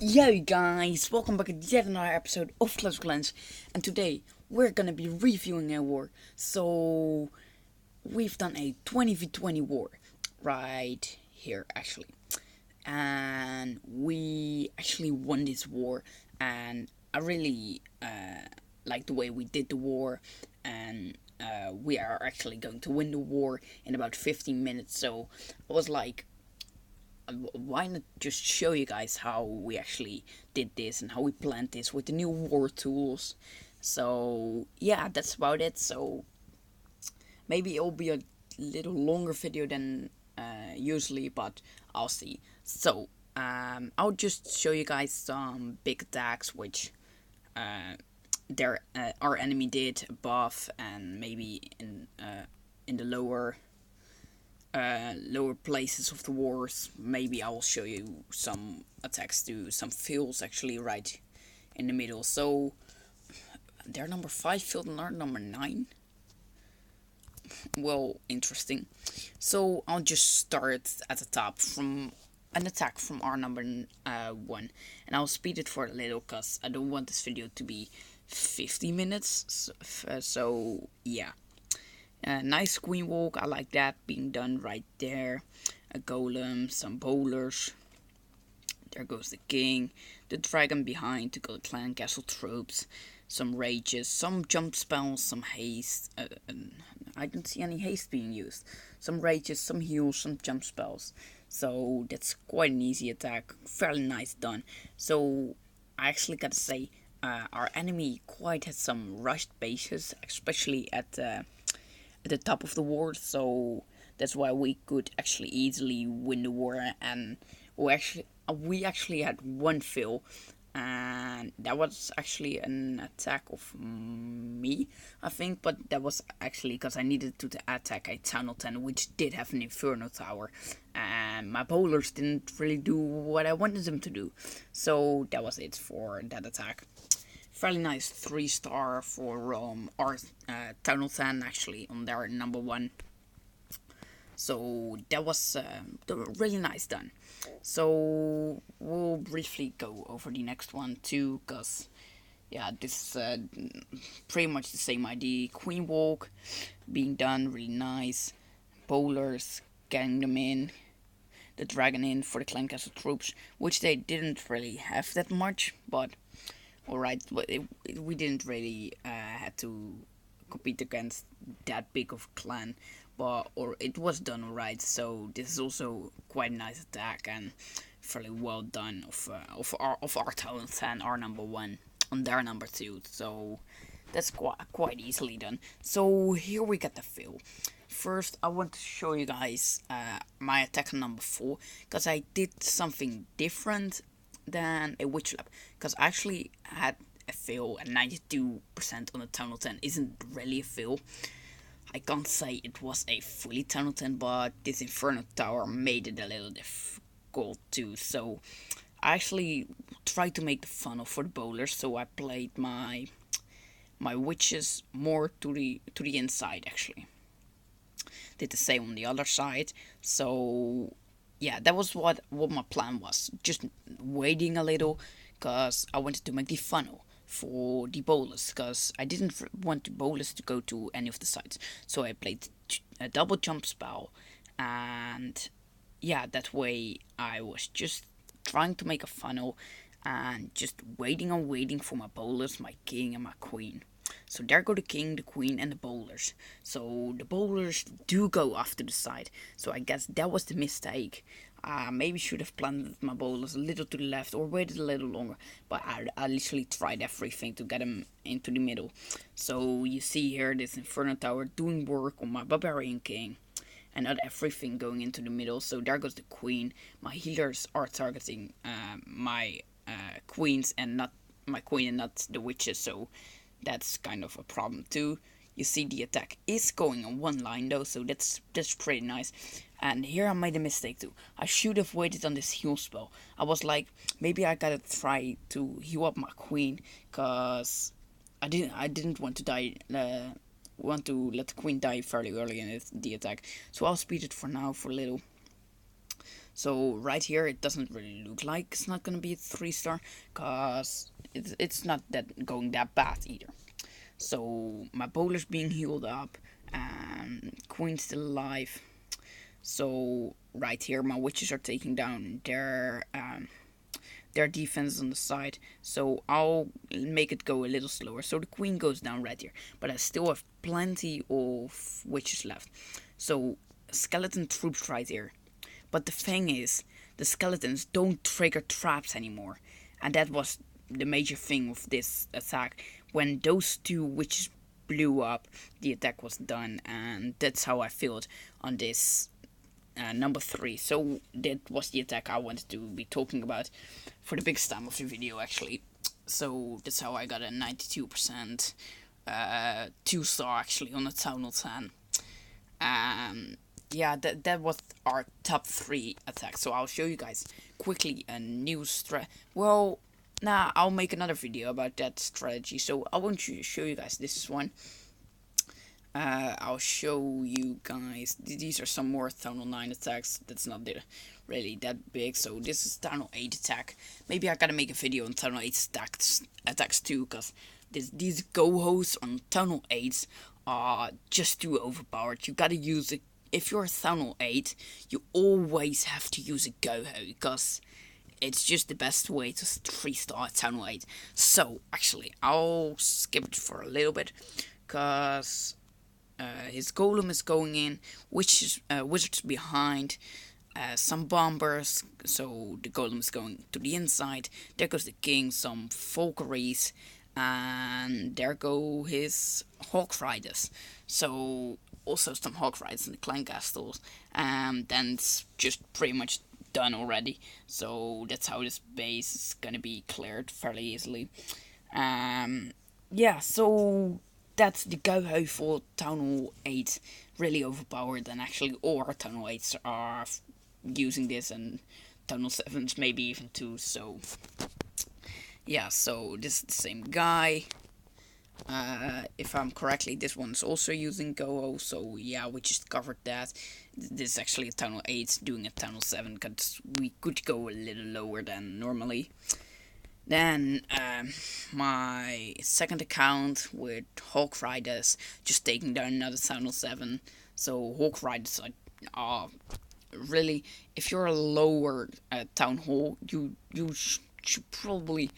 Yo guys, welcome back to yet another episode of Clash of Clans, and today we're gonna be reviewing a war. So we've done a 20v20 war right here actually, and we actually won this war, and I really like the way we did the war, and we are actually going to win the war in about 15 minutes. So I was like, why not just show you guys how we actually did this and how we planned this with the new war tools. So yeah, that's about it. So maybe it'll be a little longer video than usually, but I'll see. So I'll just show you guys some big attacks which our enemy did above, and maybe in the lower places of the wars. Maybe I will show you some attacks to some fields actually right in the middle. So their number 5 field and our number 9. Well, interesting. So I'll just start at the top from an attack from our number 1, and I'll speed it for a little because I don't want this video to be 50 minutes. So yeah. Nice queen walk, I like that being done right there. A golem, some bowlers. There goes the king, the dragon behind to go the clan castle tropes, some rages, some jump spells, some haste. I don't see any haste being used. Some rages, some heals, some jump spells. So that's quite an easy attack, fairly nice done. So I actually gotta say, our enemy quite had some rushed bases, especially at the top of the war, so that's why we could actually easily win the war. And we actually had one fill, and that was actually an attack of me, I think, but that was actually because I needed to attack a town hall 10 which did have an inferno tower, and my bowlers didn't really do what I wanted them to do, so that was it for that attack. Fairly nice 3-star for our Town hall 10 actually on their number 1. So that was really nice done. So we'll briefly go over the next one too, because yeah, this is pretty much the same idea. Queen walk being done, really nice. Bowlers, getting them in. The dragon in for the clan castle troops, which they didn't really have that much, but alright, we didn't really had to compete against that big of a clan, but or it was done alright. So this is also quite a nice attack and fairly well done of our talent and our number 1 on their number 2. So that's quite easily done. So here we get the feel. First, I want to show you guys my attack on number 4, because I did something different than a witch lab, because I actually had a fail at 92% on the Town hall 10 isn't really a fail. I can't say it was a fully Town hall 10, but this Inferno Tower made it a little difficult too. So I actually tried to make the funnel for the bowlers, so I played my witches more to the inside actually. Did the same on the other side. So yeah, that was what my plan was. Just waiting a little, because I wanted to make the funnel for the bowlers, because I didn't want the bowlers to go to any of the sides. So I played a double jump spell, and yeah, that way I was just trying to make a funnel and just waiting for my bowlers, my king and my queen. So there go the king, the queen, and the bowlers. So the bowlers do go off to the side. So I guess that was the mistake. Maybe should have planted my bowlers a little to the left or waited a little longer. But I literally tried everything to get them into the middle. So you see here this Inferno Tower doing work on my barbarian king, and not everything going into the middle. So there goes the queen. My healers are targeting my queens and not my queen and not the witches. So that's kind of a problem too. You see the attack is going on one line though, so that's pretty nice. And here I made a mistake too. I should have waited on this heal spell. I was like, maybe I gotta try to heal up my queen, cause I didn't want to die. Want to let the queen die fairly early in the attack. So I'll speed it for now for a little. So right here it doesn't really look like it's not gonna be a 3-star, cause it's not that going that bad either. So my bowler's being healed up, and queen's still alive. So right here my witches are taking down their defense on the side, so I'll make it go a little slower. So the queen goes down right here, but I still have plenty of witches left. So skeleton troops right here. But the thing is, the skeletons don't trigger traps anymore, and that was the major thing with this attack. When those two witches blew up, the attack was done, and that's how I felt on this number 3. So that was the attack I wanted to be talking about for the biggest time of the video, actually. So that's how I got a 92% 2-star actually on a Town Hall 10. Yeah, that was our top 3 attacks. So I'll show you guys quickly a new well, nah, I'll make another video about that strategy. So I won't show you guys this one. I'll show you guys. These are some more Town Hall 9 attacks. That's not really that big. So this is Town Hall 8 attack. Maybe I gotta make a video on Town Hall 8 attacks too, because these go-hos on Town Hall 8 are just too overpowered. You gotta use it. If you're a Town Hall 8, you always have to use a go-ho, because it's just the best way to 3-star Town Hall 8. So, actually, I'll skip it for a little bit, because his golem is going in, wizards behind, some bombers, so the golem is going to the inside. There goes the king, some Valkyries, and there go his Hawk Riders. So also some Hawk Riders in the clan castles, and then it's just pretty much done already. So that's how this base is gonna be cleared fairly easily. Yeah, so that's the go-ho for Town Hall 8. Really overpowered, and actually all our Town Hall 8s are using this, and Town Hall 7s maybe even too. So yeah, so this is the same guy. If I'm correctly, this one's also using go-ho, so yeah, we just covered that. This is actually a Town Hall 8 doing a Town Hall 7, because we could go a little lower than normally. Then my second account with Hawk Riders, just taking down another Town Hall 7. So Hawk Riders are really, if you're a lower Town Hall, you should probably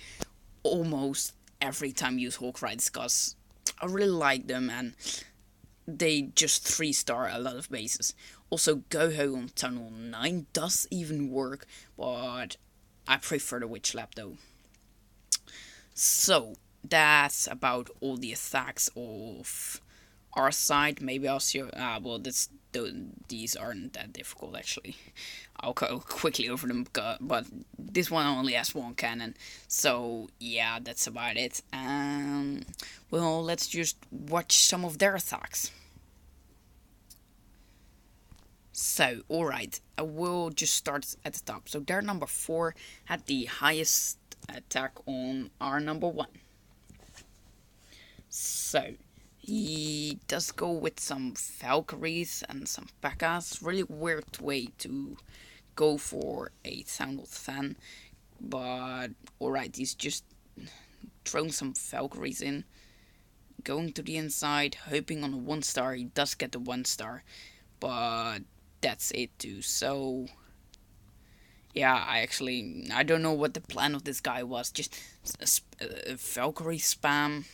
almost every time use Hawk Riders, because I really like them, and they just 3-star a lot of bases. Also, go-ho on Town Hall 9 does even work, but I prefer the Witch Lab though. So that's about all the attacks of our side. Maybe I'll show. Well, these aren't that difficult actually. I'll go quickly over them, but this one only has 1 cannon. So yeah, that's about it. Well, let's just watch some of their attacks. So, alright, I will just start at the top. So their number 4 had the highest attack on our number 1. So, he does go with some Valkyries and some P.E.K.K.A.s. Really weird way to go for a Town Hall 10. But, alright, he's just throwing some Valkyries in. Going to the inside, hoping on a 1-star. He does get the 1-star. But that's it too. So yeah, I don't know what the plan of this guy was. Just Valkyrie spam.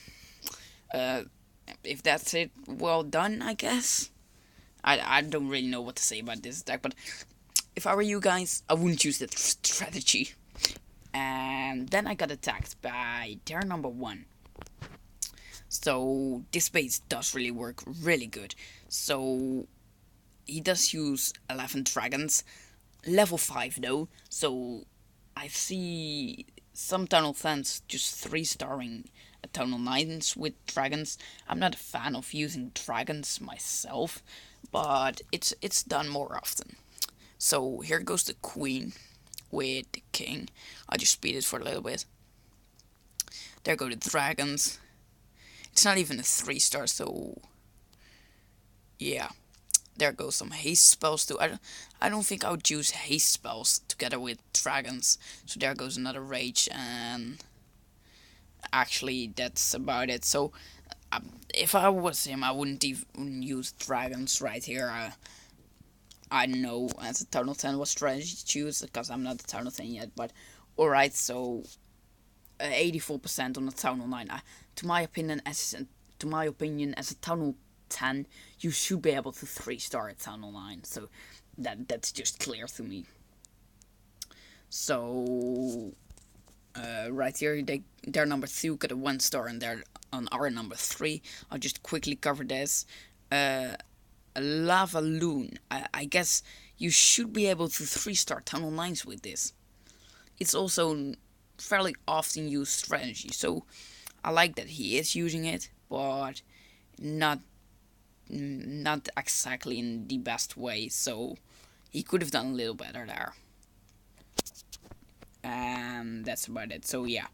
If that's it, well done, I guess. I don't really know what to say about this attack, but if I were you guys, I wouldn't use that strategy. And then I got attacked by their number 1. So this base does really work really good. So he does use 11 dragons, level 5 though, so I see some Town Hall fans just 3-starring Town Hall 9s with dragons. I'm not a fan of using dragons myself, but it's done more often. So here goes the queen with the king. I'll just speed it for a little bit. There go the dragons. It's not even a 3-star, so yeah. there goes some haste spells too. I don't think I would use haste spells together with dragons. So there goes another rage, and actually that's about it. So if I was him, I wouldn't even use dragons right here. I don't know as a Town of 10 what strategy to choose because I'm not a Town of 10 yet. But alright, so 84% on the Town of 9. To my opinion, as a Town of 10, you should be able to 3-star a Town of 9. So that's just clear to me. So right here, they're number 2 got a 1-star, and they're on our number 3. I'll just quickly cover this. A Lava Loon. I guess you should be able to 3-star Town of 9s with this. It's also fairly often used strategy, so I like that he is using it, but not exactly in the best way, so he could have done a little better there. And that's about it. So yeah,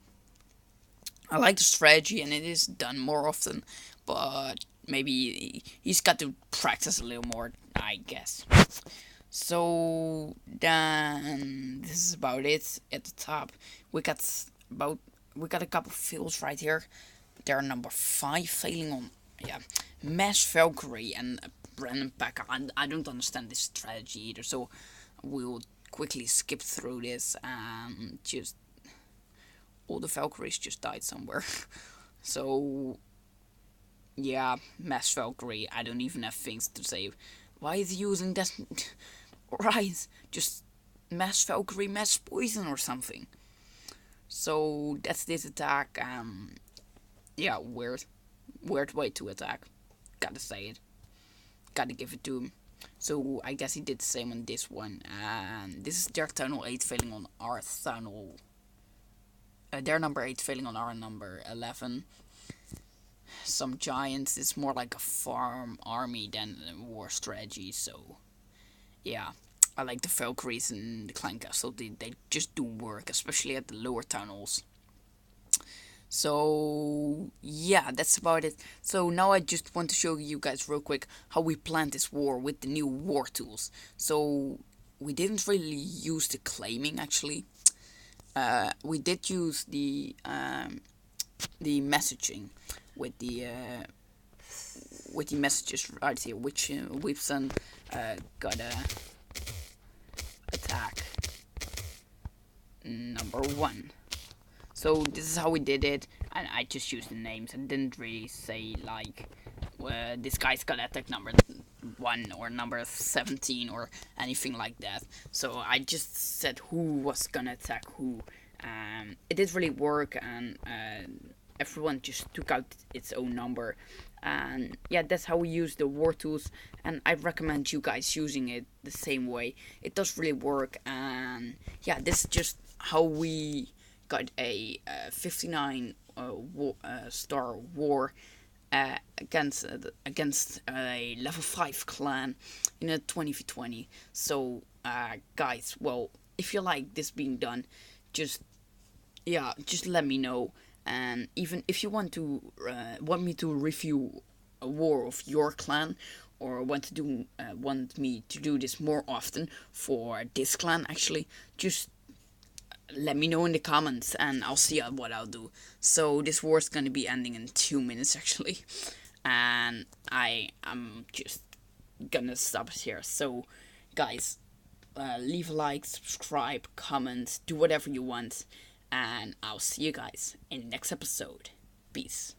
I like the strategy, and it is done more often, but maybe he's got to practice a little more, I guess. So then this is about it. At the top, we got a couple of fails right here. They're number 5 failing on Mass Valkyrie and Brandon Packer. I don't understand this strategy either, so we'll quickly skip through this and just all the Valkyries just died somewhere. So yeah, Mass Valkyrie. I don't even have things to say. Why is he using that? Right, just Mass Valkyrie, Mass Poison or something. So that's this attack. Yeah, weird way to attack. Gotta say it. Gotta give it to him. So I guess he did the same on this one. And this is their Tunnel 8 failing on our Tunnel. Their number 8 failing on our number 11. Some giants. It's more like a farm army than a war strategy. So yeah, I like the Valkyries and the Clan Castle. They just do work, especially at the lower tunnels. So yeah, that's about it. So now I just want to show you guys real quick how we planned this war with the new war tools. So we didn't really use the claiming actually. We did use the messaging with the messages right here, which Whipson got a attack number 1. So this is how we did it, and I just used the names and didn't really say like this guy's got attack number 1 or number 17 or anything like that. So I just said who was gonna attack who. It did really work, and everyone just took out its own number. And yeah, that's how we use the war tools, and I recommend you guys using it the same way. It does really work, and yeah, this is just how we got a 59 star war against a level 5 clan in a 20v20. So guys, well, if you like this being done, just let me know. And even if you want me to review a war of your clan, or want me to do this more often for this clan, actually, just let me know in the comments, and I'll see what I'll do. So this war is gonna be ending in 2 minutes actually, and I'm just gonna stop it here. So guys, leave a like, subscribe, comment, do whatever you want. And I'll see you guys in the next episode. Peace.